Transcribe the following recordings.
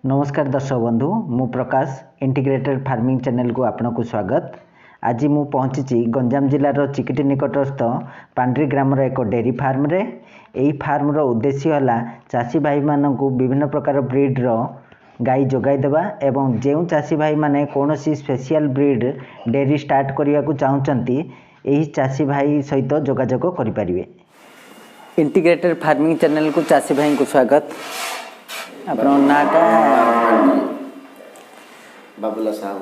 नमस्कार दर्शक बंधु मु प्रकाश इंटीग्रेटेड फार्मिंग चैनल को आपन को स्वागत। आज मु पहुँची गंजाम जिलार चिकिटी निकटस्थ पांड्री ग्रामर एक डेयरी फार्म रे। एई फार्म रो उद्देश्य है चाषी भाई मानू विभिन्न प्रकार ब्रीड रो गाई जोगाई देवा एवं जो चाषी भाई माने कौन सी स्पेशल ब्रीड डेयरी स्टार्ट करने को चाहते यही चाषी भाई सहित जोगाजोग करें। इंटीग्रेटेड फार्मिंग चैनल को चाषी भाई को स्वागत। आप नाटा बाबुला साहू।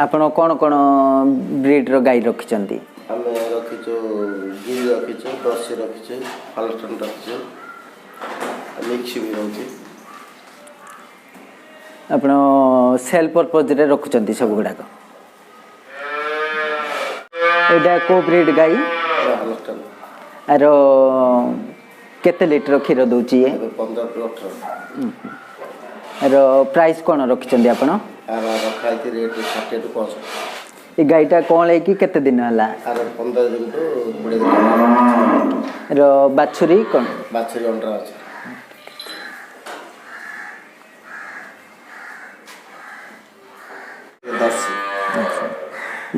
आपण कौन कौन ब्रीड रो गाई रखिछंती? हमें रखिछु गिर रखिछु, दर्शी रखिछु, हॉलस्टाइन रखिछु, मिक्स भी रहउछि। आपण सेल पर्पज रे रखुछंती सब गुडाक। एडा को ब्रीड गाई? हॉलस्टाइन। आरो केते लीटर क्षीर दउची? 15 टू 18। आरो प्राइस कोन रखिछंती आपण? आरो रखाई के रेट 60 टू 65। ए गाईटा कोन ले कि केते दिन हला? आरो 15 दिन तो 20 दिन। आरो बाछुरी कोन? बाछुरी अंडा अछि।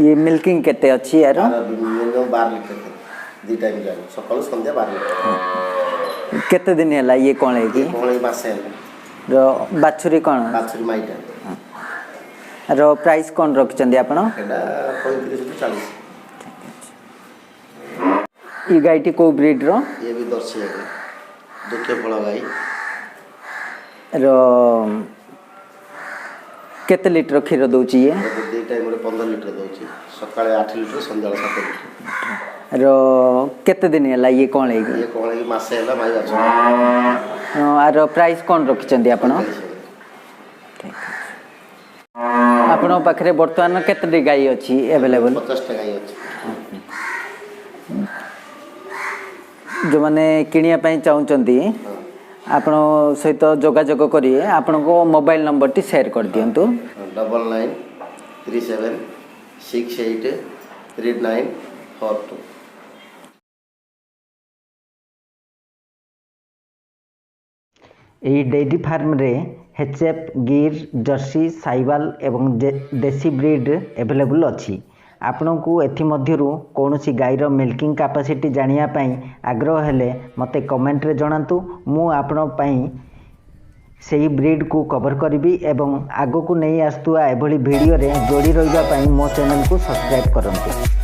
ये मिल्किंग केते अछि यार? मिनिमम 12 लीटर दी टाइम जाय सकाळ संध्या 12 लीटर। केते दिन हला ये कोन है कि? कोन है मासे रो बाछुरी कोन? बाछुरी माइटा। रो प्राइस कोन रखचंदी आपण? एडा 35 टू 40। ये गाईटी को ब्रीड रो? ये भी दर्शी है। दुखे फळ गाई। रो केते लीटर क्षीर दउची ये? दी टाइम रे 15 लीटर दउची। सकाळे 8 लीटर संध्या 7 लीटर। रो केते दिन हला ये कोन है कि? ये कोन है मासे हला माई बाछुरी। आरो प्राइस कोन रखचंदी आपण? आपण पाखरे वर्तमान केते गाई अछि अवेलेबल? 50 टा गाई अछि। जो माने किनिया पई चाहुचंती आपण सहित जोगाजोग करिए। आपण को मोबाइल नंबर टी शेयर कर दियंतु। 99 37 68 39 42। यही डेयरी फार्म रे एचएफ गिर जर्सी साइवाल एवं देसी ब्रीड एवेलेबल अच्छी। आपण को एथि मध्यरु कौनसी गाईर मिल्किंग कैपेसिटी जानिया पई आग्रह हेले मते कमेंट रे जणांतु। मु आपण पई सेही ब्रीड को कवर करी एवं आगो को नहीं आसुआ एभली वीडियो रे जोड़ी रहिबा पई मो चैनल को सब्सक्राइब करंतु।